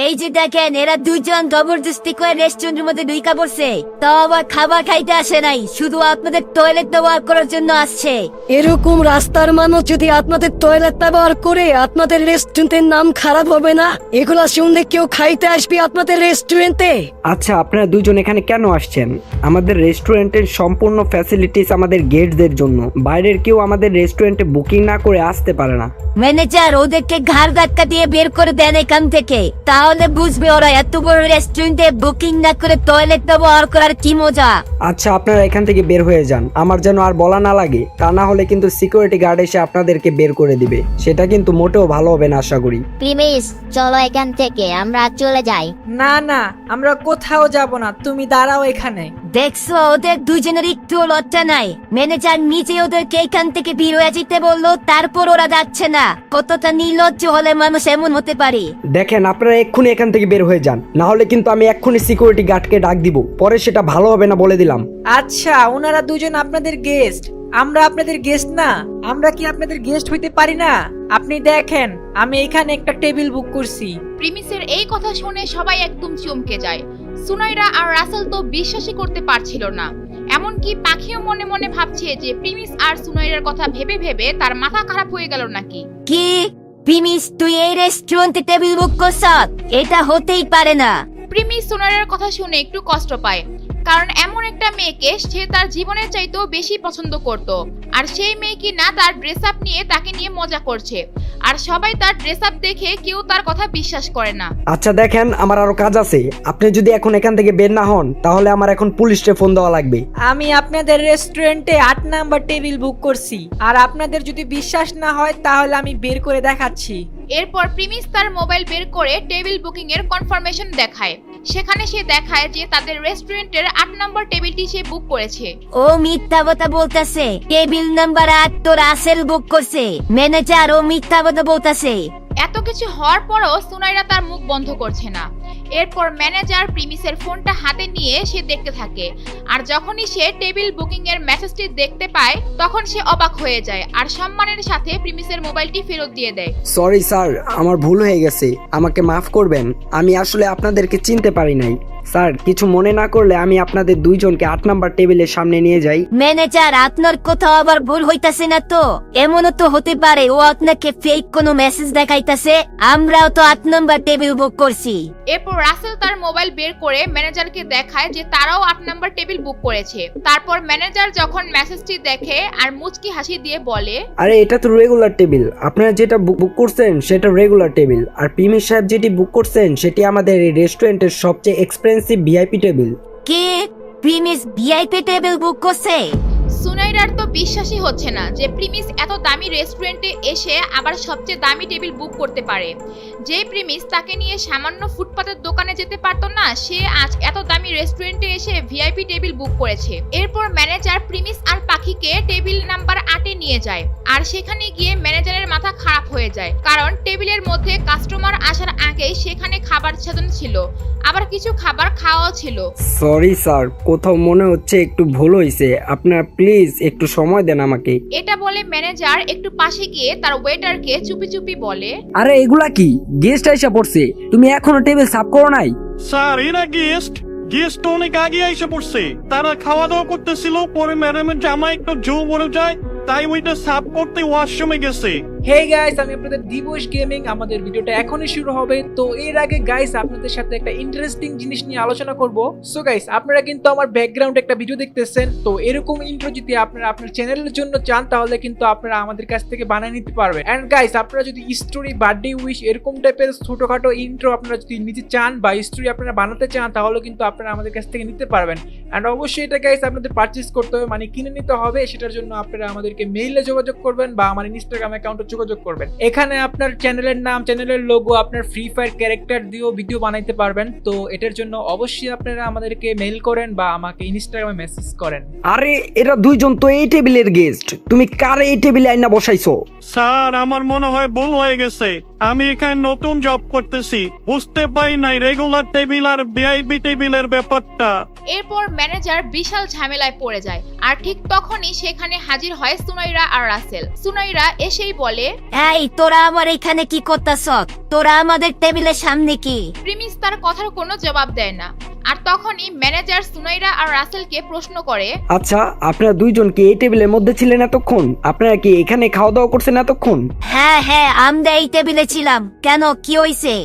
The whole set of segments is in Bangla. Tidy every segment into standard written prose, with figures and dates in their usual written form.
এই যে দেখেন, এরা দুইজন জবরদস্তি করে রেস্টুরেন্টের মধ্যে ঢুইকা পড়ছে। তাও আবার খাবার খাইতে আসে নাই, শুধু আপনাদের টয়লেট ব্যবহার করার জন্য আসছে। এরকম রাস্তার মানুষ যদি আপনাদের টয়লেট ব্যবহার করে, আপনাদের রেস্টুরেন্টের নাম খারাপ হবে না? এগুলা শুনলে কেউ খাইতে আসবে আপনাদের রেস্টুরেন্টে? আচ্ছা, আপনারা দুজন এখানে কেন আসছেন? আমাদের রেস্টুরেন্টের সম্পূর্ণ ফ্যাসিলিটিস আমাদের গেস্টদের জন্য। বাইরের কেউ আমাদের রেস্টুরেন্টে বুকিং না করে আসতে পারে না। ম্যানেজার, ওদেরকে ঘাড় ধাক্কা দিয়ে বের করে দেন এখান থেকে, তাহলে বুঝবে ওরা এত বড় রেস্টুরেন্টে বুকিং না করে টয়লেট ব্যবহার করার কি মজা। আচ্ছা, আপনারা এখান থেকে বের হয়ে যান, আমার যেন আর বলা না লাগে। তা না হলে কিন্তু সিকিউরিটি গার্ড এসে আপনাদেরকে বের করে দিবে, সেটা কিন্তু মোটেও ভালো হবে না আশা করি। প্লিজ চলো এখান থেকে, আমরা চলে যাই। না না, আমরা কোথাও যাব না, তুমি দাঁড়াও এখানে। দেখছো, ওদের দুজনের একটু লজ্জা নাই। ম্যানেজার নিজে ওদেরকে এখান থেকে বের হয়ে যেতে বললো, তারপর ওরা যাচ্ছে না। কতটা নির্লজ্জ হলে মানুষ এমন হতে পারে। দেখেন, আপনারা এক্ষুনি এখান থেকে বের হয়ে যান, না হলে কিন্তু আমি এক্ষুনি সিকিউরিটি গার্ডকে ডাক দিব, পরে সেটা ভালো হবে না বলে দিলাম। আচ্ছা, ওনারা দুজন আপনাদের গেস্ট, আমরা আপনাদের গেস্ট না? আমরা কি আপনাদের গেস্ট হইতে পারি না? আপনি দেখেন, আমি এখানে একটা টেবিল বুক করছি। প্রিমিসের এই কথা শুনে সবাই একদম চমকে যায়। সুনাইরা আর রাসেল তো বিশ্বাসই করতে পারছিল না। এমনকি পাখিও মনে মনে ভাবছে যে প্রিমিস আর সুনাইরার কথা ভেবে ভেবে তার মাথা খারাপ হয়ে গেল নাকি। কি প্রিমিস, তুই এই রেস্টুরেন্টে টেবিল বুক করছ? এটা হতেই পারে না। প্রিমিস সুনাইরার কথা শুনে একটু কষ্ট পায়, কারণ এমন একটা মেয়েকে সে তার জীবনের চাইতেও বেশি পছন্দ করত। আর সেই মেয়ে কি না তার ড্রেস আপ নিয়ে তাকে নিয়ে মজা করছে, আর সবাই তার ড্রেস আপ দেখে কেউ তার কথা বিশ্বাস করে না। আচ্ছা দেখেন, আমার আরো কাজ আছে। আপনি যদি এখন এখান থেকে বের না হন, তাহলে আমার এখন পুলিশে ফোন দেওয়া লাগবে। আমি আপনাদের রেস্টুরেন্টে 8 নাম্বার টেবিল বুক করছি, আর আপনাদের যদি বিশ্বাস না হয় তাহলে আমি বের করে দেখাচ্ছি। এরপর প্রিমিস তার মোবাইল বের করে টেবিল বুকিং এর কনফার্মেশন দেখায়। সেখানে সে দেখায় যে তাদের রেস্টুরেন্টের 8 নম্বর টেবিলটি সে বুক করেছে। ও মিথ্যা কথা বলতেছে। টেবিল নাম্বার 8 তো রাসেল বুক করছে। ম্যানেজার, ও মিথ্যা কথা বলতেছে। এত কিছু হওয়ার পরও সুনাইরা তার মুখ বন্ধ করছে না। এরপর ম্যানেজার প্রিমিসের ফোনটা হাতে নিয়ে সে দেখতে থাকে, আর যখনই সে টেবিল বুকিং এর মেসেজটি দেখতে পায় তখন সে অবাক হয়ে যায় আর সম্মানের সাথে প্রিমিসের মোবাইলটি ফেরত দিয়ে দেয়। সরি স্যার, আমার ভুল হয়ে গেছে, আমাকে মাফ করবেন। আমি আসলে আপনাদেরকে চিনতে পারি নাই। স্যার, কিছু মনে না করলে আমি আপনাদের দুইজনকে 8 নাম্বার টেবিলের সামনে নিয়ে যাই। ম্যানেজার, আপনার কোথাও আবার ভুল হইতাছে না তো? এমনও তো হতে পারে ও আপনাকে ফেক কোনো মেসেজ দেখাইতাছে। আমরাও তো 8 নাম্বার টেবিল বুক করছি। এরপর রাসেল তার মোবাইল বের করে ম্যানেজারকে দেখায় যে তারাও 8 নাম্বার টেবিল বুক করেছে। তারপর ম্যানেজার যখন মেসেজটি দেখে আর মুচকি হাসি দিয়ে বলে, আরে এটা তো রেগুলার টেবিল, আপনারা যেটা বুক করছেন সেটা রেগুলার টেবিল, আর প্রিমিস সাহেব যেটি বুক করছেন সেটি আমাদের এই রেস্টুরেন্টের সবচেয়ে এক্সপেন্সিভ ভিআইপি টেবিল। কি প্রিমিস ভিআইপি টেবিল বুক করছে? সুনাইরার তো বিশ্বাসই হচ্ছে না যে প্রিমিস এত দামি রেস্টুরেন্টে এসে আবার সবচেয়ে দামি টেবিল বুক করতে পারে। যে প্রিমিস তাকে নিয়ে সামান্য ফুটপাতের দোকানে যেতে পারতো না, সে আজ এত দামি রেস্টুরেন্টে এসে ভিআইপি টেবিল বুক করেছে। এরপর ম্যানেজার প্রিমিস আর পাখিকে টেবিল নাম্বার 8-এ নিয়ে যায়, আর সেখানে গিয়ে ম্যানেজারের মাথা খারাপ হয়ে যায়, কারণ টেবিলের মধ্যে কাস্টমার আসার আগেই সেখানে খাবার সাজানো ছিল, আবার কিছু খাবার খাওয়াও ছিল। সরি স্যার, কোথাও মনে হচ্ছে একটু ভুল হয়েছে, আপনার প্লিজ একটু সময় দেন আমাকে। এটা বলে ম্যানেজার একটু পাশে গিয়ে তার ওয়েটারকে চুপি চুপি বলে, আরে এগুলা কি? গেস্ট আইসা পড়ছে, তুমি এখনো টেবিল সাফ করো নাই? স্যার, এরা গেস্ট অনেক আগে এসে পড়ছে। তারা খাওয়া দাওয়া করতেছিল, পরে ম্যাডামের জামা একটু জো পড়ে যায়, তাই ওইটা সাফ করতে ওয়াশরুমে গেছে। হে গাইস, আমি আপনাদের দিবস গেমিং। আমাদের ভিডিওটা এখনই শুরু হবে। তো এর আগে গাইস আপনাদের সাথে একটা ইন্টারেস্টিং জিনিস নিয়ে আলোচনা করব। সো গাইস, আপনারা কিন্তু আমার ব্যাকগ্রাউন্ডে একটা ভিডিও দেখতেছেন। তো এরকম ইন্ট্রো যদি আপনারা আপনার চ্যানেলের জন্য চান তাহলে কিন্তু আপনারা আমাদের কাছ থেকে বানিয়ে নিতে পারবেন। এন্ড গাইস, আপনারা যদি স্টোরি, বার্থডে উইশ এরকম টাইপের ছোটখাটো ইন্ট্রো আপনারা যদি নিতে চান বা স্টোরি আপনারা বানাতে চান তাহলে কিন্তু আপনারা আমাদের কাছ থেকে নিতে পারবেন। এন্ড অবশ্যই এটা গাইস আপনাদের পারচেজ করতে হবে, মানে কিনে নিতে হবে। সেটার জন্য আপনারা আমাদেরকে মেইলে যোগাযোগ করবেন বা আমার ইনস্টাগ্রাম অ্যাকাউন্টে যোগাযোগ করবেন। এখানে আপনার চ্যানেলের নাম, চ্যানেলের লোগো, আপনার ফ্রি ফায়ার ক্যারেক্টার দিয়েও ভিডিও বানাইতে পারবেন। তো এটার জন্য অবশ্যই আপনারা আমাদেরকে মেইল করেন বা আমাকে ইনস্টাগ্রামে মেসেজ করেন। আরে এরা দুইজন তো এই টেবিলের গেস্ট, তুমি কার এই টেবিলে আইনা বসাইছো? স্যার, আমার মনে হয় ভুল হয়ে গেছে। আমি এখানে নতুন জব করতেছি, বুঝতে পারি নাই রেগুলার টেবিল আর ভিআইপি টেবিলের ব্যাপারটা। এরপর ম্যানেজার বিশাল ঝামেলায় পড়ে যায়, আর ঠিক তখনই সেখানে হাজির হয় সুনাইরা আর রাসেল। সুনাইরা এসেই বলে বলে, এই তোরা আমার এখানে কি করতেছ? তোরা আমাদের টেবিলের সামনে কি? প্রিমিস তার কথার কোনো জবাব দেয় না। আর তখনই ম্যানেজার সুনাইরা আর রাসেলকে প্রশ্ন করে, আচ্ছা, আপনারা দুইজন কি এই টেবিলের মধ্যে ছিলেন এতক্ষণ? আপনারা কি এখানে খাওয়া দাওয়া করছেন এতক্ষণ? হ্যাঁ হ্যাঁ, আমরা এই টেবিলে ছিলাম। কেন, কি হইছে?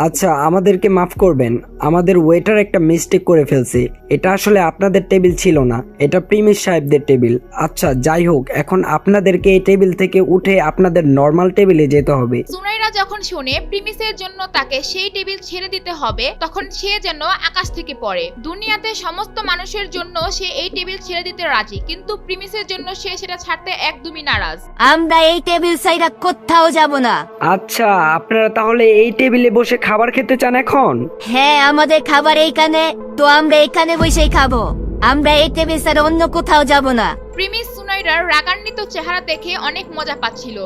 আচ্ছা, আমাদেরকে মাফ করবেন, আমাদের ওয়েটার একটা মিস্টেক করে ফেলছে। এটা আসলে আপনাদের টেবিল ছিল না, এটা প্রিমিস সাহেবদের টেবিল। আচ্ছা যাই হোক, এখন আপনাদেরকে এই টেবিল থেকে উঠে আপনাদের নর্মাল টেবিলে যেতে হবে। সুনাইরা যখন শুনে প্রিমিসের জন্য তাকে সেই টেবিল ছেড়ে দিতে হবে, তখন সে যেন আকাশ থেকে পড়ে। দুনিয়াতে সমস্ত মানুষের জন্য সে এই টেবিল ছেড়ে দিতে রাজি, কিন্তু প্রিমিসের জন্য সে সেটা ছাড়তে একদমই নারাজ। আমরা এই টেবিল সাইডা কোথাও যাব না। আচ্ছা, আপনারা তাহলে এই টেবিলে বসে খাবার খেতে চান এখন? হ্যাঁ, আমাদের খাবার এইখানে, তো আমরা এখানে বসেই খাবো। আমরা এই টেবিল ছাড়া অন্য কোথাও যাব না। প্রিমিস সুনাইরার রাগান্বিত চেহারা দেখে অনেক মজা পাচ্ছিল।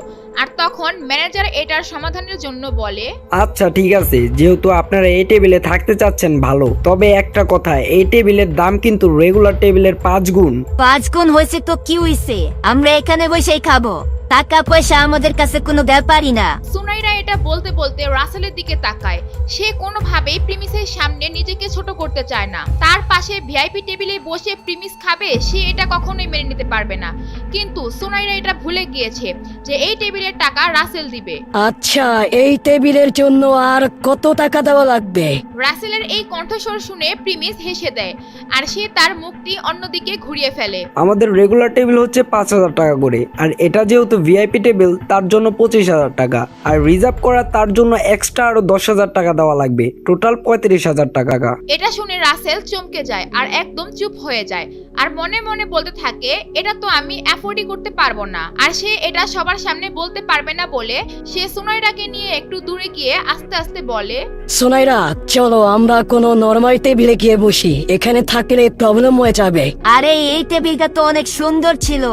আর তখন ম্যানেজার এটার সমাধানের জন্য বলে, আচ্ছা ঠিক আছে, যেহেতু আপনারা এই টেবিলে থাকতে চাচ্ছেন ভালো, তবে একটা কথা, এই টেবিলের দাম কিন্তু রেগুলার টেবিলের 5 গুণ। 5 গুণ হয়েছে তো কি হয়েছে? আমরা এখানে বসেই খাবো। টাকা পয়সা আমাদের কাছে কোনো ব্যাপারই না। সুনাইরা এটা বলতে বলতে রাসেলের দিকে তাকায়। সে কোনোভাবেই প্রিমিসের সামনে নিজেকে ছোট করতে চায় না। তার পাশে ভিআইপি টেবিলে বসে প্রিমিস খাবে, সে এটা কখনোই মেনে নিতে পারবে না। কিন্তু সুনাইরা এটা ভুলে গিয়েছে যে এই টেবিলের টাকা রাসেল দিবে। আচ্ছা, এই টেবিলের জন্য আর কত টাকা দেওয়া লাগবে? রাসেলের এই কণ্ঠস্বর শুনে প্রিমিস হেসে দেয়, আর সে তার মুখটি অন্যদিকে ঘুরিয়ে ফেলে। আমাদের রেগুলার টেবিল হচ্ছে 5,000 টাকা করে, আর এটা যেহেতু ভিআইপি টেবিল, তার জন্য 25,000 টাকা, আর রিজার্ভ করা তার জন্য এক্সট্রা আরো 10,000 টাকা দেওয়া লাগবে। টোটাল 35,000 টাকা। এটা শুনে রাসেল চমকে যায় আর একদম চুপ হয়ে যায়, আর মনে মনে বলতে থাকে, এটা তো আমি অ্যাফোর্ডই করতে পারবো না। আর সে এটা সবার সামনে বলতে পারবে না বলে সে সুনাইরাকে নিয়ে একটু দূরে গিয়ে আস্তে আস্তে বলে, সোনাইরা, চলো আমরা কোনো নরমাল টেবিলে গিয়ে বসি, এখানে থাকলে প্রবলেম হয়ে যাবে। আরে এই টেবিলটা তো অনেক সুন্দর ছিল,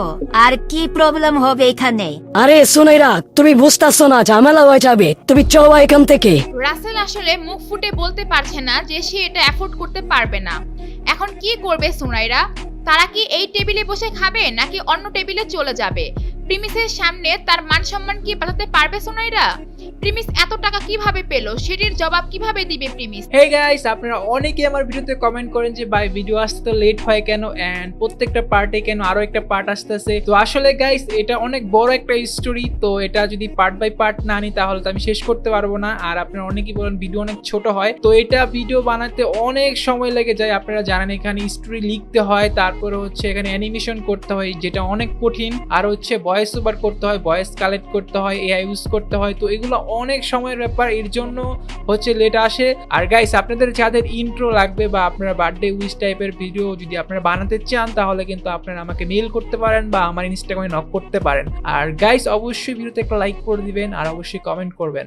আর কি প্রবলেম হবে এখানে? আরে সোনাইরা, তুমি বুঝতেছো না, ঝামেলা হয়ে যাবে, তুমি চলো এখান থেকে। রাসেল আসলে মুখ ফুটে বলতে পারছে না যে সে এটা অ্যাফোর্ড করতে পারবে না। এখন কি করবে সুনাইরা? তারা কি এই টেবিলে বসে খাবে নাকি অন্য টেবিলে চলে যাবে? প্রিমিসের সামনে তার মান সম্মান কি বাঁচাতে পারবে সুনাইরা? প্রিমিস এত টাকা কিভাবে পেল, সেটির জবাব কিভাবে দিবে প্রিমিস? হে গাইস, আপনারা অনেকে আমার ভিডিওতে কমেন্ট করেন যে ভাই ভিডিও আসতে তো লেট হয় কেন, এন্ড প্রত্যেকটা পার্টে কেন আরো একটা পার্ট আসতেছে। তো আসলে গাইস, এটা অনেক বড় একটা স্টোরি, তো এটা যদি পার্ট বাই পার্ট না আনি তাহলে তো আমি শেষ করতে পারবো না। আর আপনারা অনেকেই বলেন ভিডিও অনেক ছোট হয়, তো এটা ভিডিও বানাতে অনেক সময় লেগে যায়। আপনারা জানেন এখানে স্টোরি লিখতে হয়, তারপরে হচ্ছে এখানে অ্যানিমেশন করতে হয়, যেটা অনেক কঠিন, আর হচ্ছে ভয়েস ওভার করতে হয়, ভয়েস কালেক্ট করতে হয়, এআই ইউজ করতে হয়। তো এগুলো অনেক সময়ের ব্যাপার, এর জন্য হচ্ছে লেট আসে। আর গাইস, আপনাদের যাদের ইন্ট্রো লাগবে বা আপনারা বার্থডে উইশ টাইপের ভিডিও যদি আপনারা বানাতে চান, তাহলে কিন্তু আপনারা আমাকে মেইল করতে পারেন বা আমার ইনস্টাগ্রামে নক করতে পারেন। আর গাইস, অবশ্যই ভিডিওতে একটা লাইক করে দিবেন আর অবশ্যই কমেন্ট করবেন।